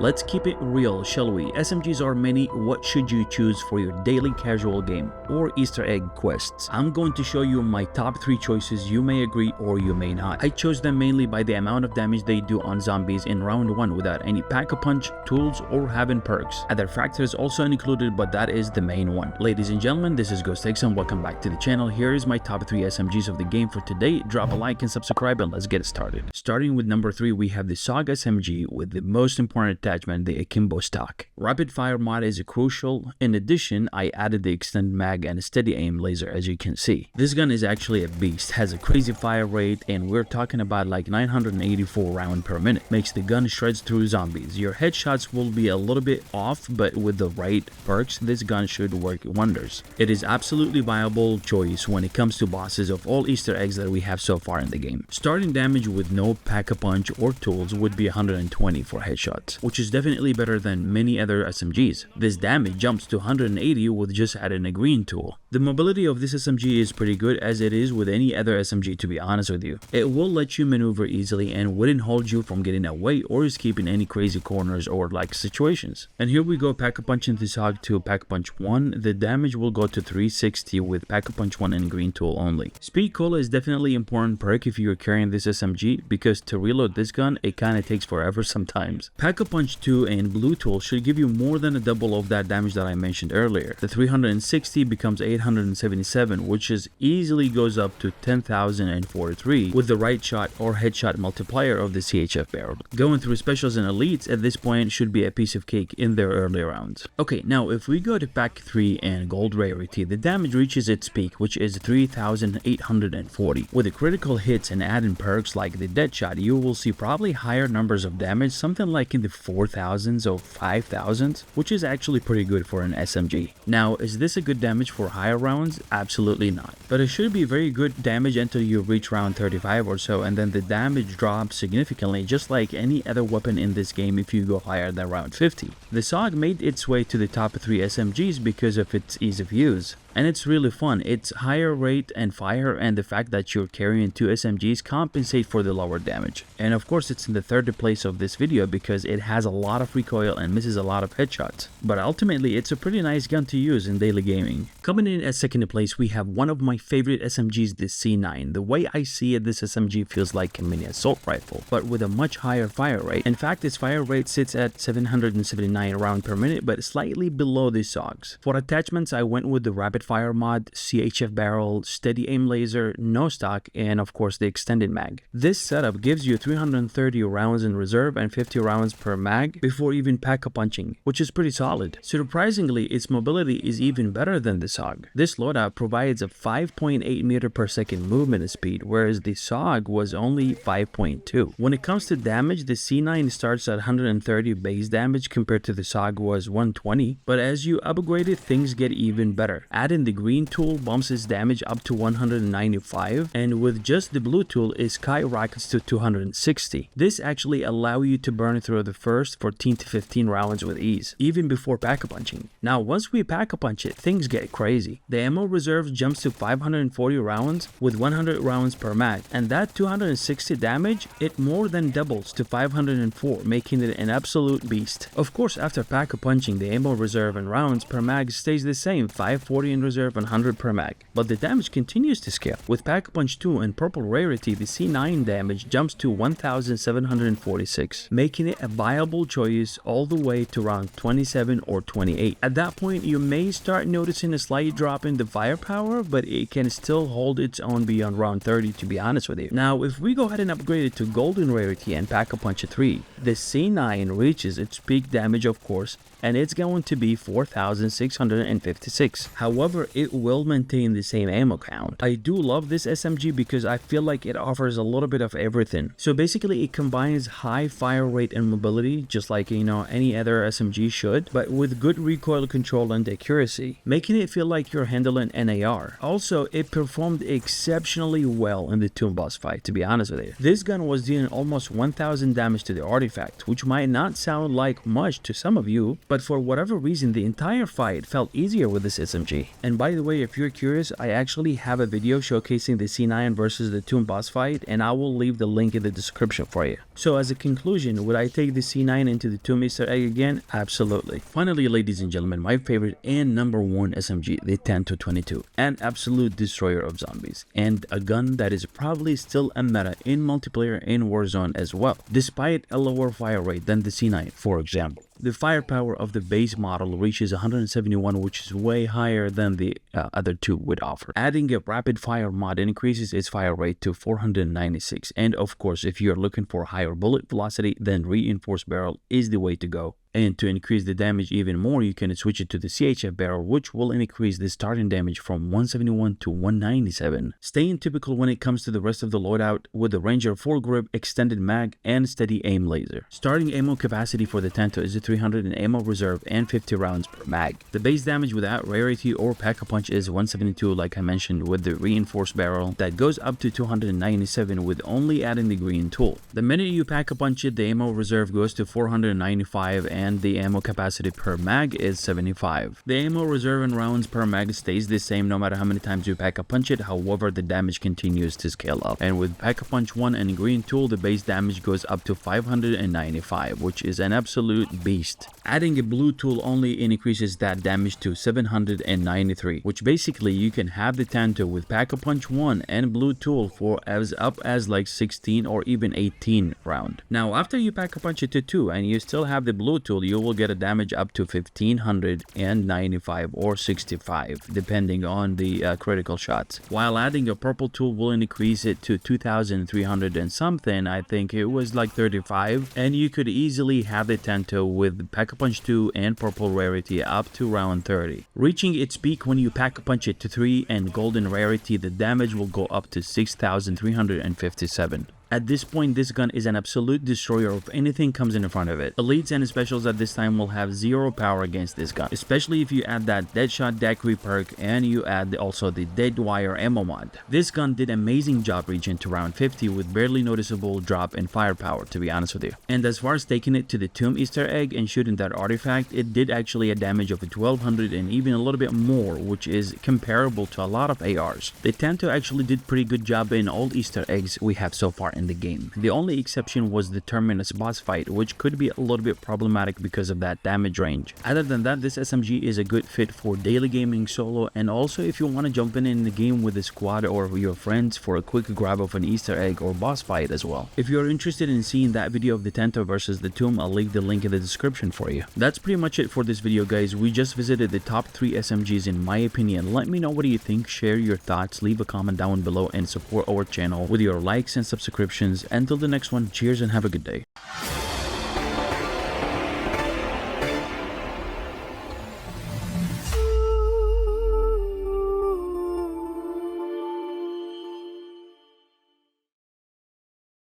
Let's keep it real, shall we? SMGs are many. What should you choose for your daily casual game or Easter egg quests? I'm going to show you my top 3 choices. You may agree or you may not. I chose them mainly by the amount of damage they do on zombies in round 1 without any pack-a-punch, tools, or having perks. Other factors also included, but that is the main one. Ladies and gentlemen, this is ghostx and welcome back to the channel. Here is my top 3 SMGs of the game for today. Drop a like and subscribe and let's get started. Starting with number 3, we have the SOG SMG with the most important attachment, the akimbo stock. Rapid fire mod is crucial. In addition, I added the extended mag and a steady aim laser, as you can see. This gun is actually a beast, has a crazy fire rate, and we're talking about like 984 rounds per minute. Makes the gun shreds through zombies. Your headshots will be a little bit off, but with the right perks, this gun should work wonders. It is absolutely viable choice when it comes to bosses of all Easter eggs that we have so far in the game. Starting damage with no pack-a-punch or tools would be 120 for headshots, which is definitely better than many other SMGs. This damage jumps to 180 with just adding a green tool. The mobility of this SMG is pretty good, as it is with any other SMG, to be honest with you. It will let you maneuver easily and wouldn't hold you from getting away or escaping any crazy corners or like situations. And here we go, pack-a-punch into SOG to pack-a-punch 1. The damage will go to 360 with pack-a-punch 1 and green tool only. Speed cola is definitely important perk if you're carrying this SMG, because to reload this gun it kinda takes forever sometimes. Pack-a-punch 2 and blue tool should give you more than a double of that damage that I mentioned earlier. The 360 becomes 877, which is easily goes up to 10,043 with the right shot or headshot multiplier of the CHF barrel. Going through specials and elites at this point should be a piece of cake in their early rounds. Okay, now if we go to pack 3 and gold rarity, the damage reaches its peak, which is 3,840. With the critical hits and adding perks like the dead shot, you will see probably higher numbers of damage, something like in the 4,000s or 5,000s, which is actually pretty good for an SMG. Now, is this a good damage for higher rounds? Absolutely not. But it should be very good damage until you reach round 35 or so, and then the damage drops significantly, just like any other weapon in this game if you go higher than round 50. The SOG made its way to the top 3 SMGs because of its ease of use. And it's really fun. Its higher rate and fire and the fact that you're carrying 2 SMGs compensate for the lower damage. And of course it's in the 3rd place of this video because it has a lot of recoil and misses a lot of headshots. But ultimately it's a pretty nice gun to use in daily gaming. Coming in at 2nd place, we have one of my favorite SMGs, the C9. The way I see it, this SMG feels like a mini assault rifle, but with a much higher fire rate. In fact, its fire rate sits at 779 rounds per minute, but slightly below the SOGs. For attachments, I went with the rapid fire mod, CHF barrel, steady aim laser, no stock, and of course the extended mag. This setup gives you 330 rounds in reserve and 50 rounds per mag before even pack-a-punching, which is pretty solid. Surprisingly, its mobility is even better than the SOG. This loadout provides a 5.8 meter per second movement speed, whereas the SOG was only 5.2. When it comes to damage, the C9 starts at 130 base damage compared to the SOG was 120, but as you upgrade it, things get even better. Adding the green tool bumps its damage up to 195, and with just the blue tool it skyrockets to 260. This actually allows you to burn through the first 14 to 15 rounds with ease, even before pack-a-punching. Now once we pack-a-punch it, things get crazy. The ammo reserve jumps to 540 rounds with 100 rounds per mag, and that 260 damage, it more than doubles to 504, making it an absolute beast. Of course, after pack-a-punching, the ammo reserve and rounds per mag stays the same, 540 in reserve and 100 per mag, but the damage continues to scale. With pack-a-punch 2 and purple rarity, the C9 damage jumps to 1,746, making it a viable choice all the way to round 27 or 28. At that point, you may start noticing a slight drop in the firepower, but it can still hold its own beyond round 30, to be honest with you. Now, if we go ahead and upgrade it to golden rarity and pack-a-punch 3, the C9 reaches its peak damage, of course, and it's going to be 4,656. However, it will maintain the same ammo count. I do love this SMG because I feel like it offers a little bit of everything. So basically it combines high fire rate and mobility, just like any other SMG should, but with good recoil control and accuracy, making it feel like you're handling an AR. Also, it performed exceptionally well in the tomb boss fight, to be honest with you. This gun was dealing almost 1,000 damage to the artifact, which might not sound like much to some of you, but for whatever reason the entire fight felt easier with this SMG. And by the way, if you're curious, I actually have a video showcasing the C9 versus the Tomb boss fight, and I will leave the link in the description for you. So as a conclusion, would I take the C9 into the Tomb Easter egg again? Absolutely. Finally, ladies and gentlemen, my favorite and number one SMG, the 10-22, an absolute destroyer of zombies, and a gun that is probably still a meta in multiplayer in Warzone as well, despite a lower fire rate than the C9, for example. The firepower of the base model reaches 171, which is way higher than the other two would offer. Adding a rapid fire mod increases its fire rate to 496, and of course, if you're looking for higher bullet velocity, then reinforced barrel is the way to go. And to increase the damage even more, you can switch it to the CHF barrel, which will increase the starting damage from 171 to 197. Staying typical when it comes to the rest of the loadout with the Ranger foregrip, extended mag, and steady aim laser. Starting ammo capacity for the Tanto is 300 in ammo reserve and 50 rounds per mag. The base damage without rarity or pack-a-punch is 172, like I mentioned, with the reinforced barrel that goes up to 297 with only adding the green tool. The minute you pack-a-punch it, the ammo reserve goes to 495 and the ammo capacity per mag is 75. The ammo reserve and rounds per mag stays the same no matter how many times you pack-a-punch it, however the damage continues to scale up. And with pack-a-punch 1 and green tool, the base damage goes up to 595, which is an absolute beast. Adding a blue tool only increases that damage to 793, which basically you can have the Tanto with pack-a-punch 1 and blue tool for as up as like 16 or even 18 round. Now after you pack-a-punch it to 2 and you still have the blue tool, you will get a damage up to 1595 or 65 depending on the critical shots, while adding a purple tool will increase it to 2300 and something. I think it was like 35, and you could easily have the Tanto with pack-a-punch 2 and purple rarity up to round 30. Reaching its peak when you pack-a-punch it to 3 and golden rarity, the damage will go up to 6357. At this point, this gun is an absolute destroyer of anything comes in front of it. Elites and specials at this time will have zero power against this gun, especially if you add that Deadshot Daiquiri perk and you add also the Dead Wire ammo mod. This gun did amazing job reaching to round 50 with barely noticeable drop in firepower, to be honest with you. And as far as taking it to the Tomb Easter egg and shooting that artifact, it did actually a damage of 1200 and even a little bit more, which is comparable to a lot of ARs. The Tanto actually did pretty good job in all Easter eggs we have so far in the game. The only exception was the terminus boss fight, which could be a little bit problematic because of that damage range. Other than that, this SMG is a good fit for daily gaming solo, and also if you want to jump in the game with a squad or your friends for a quick grab of an Easter egg or boss fight as well. If you're interested in seeing that video of the Tanto versus the Tomb, I'll leave the link in the description for you. That's pretty much it for this video, guys. We just visited the top 3 SMGs in my opinion. Let me know what do you think, share your thoughts, leave a comment down below, and support our channel with your likes and subscriptions. Until the next one, cheers and have a good day.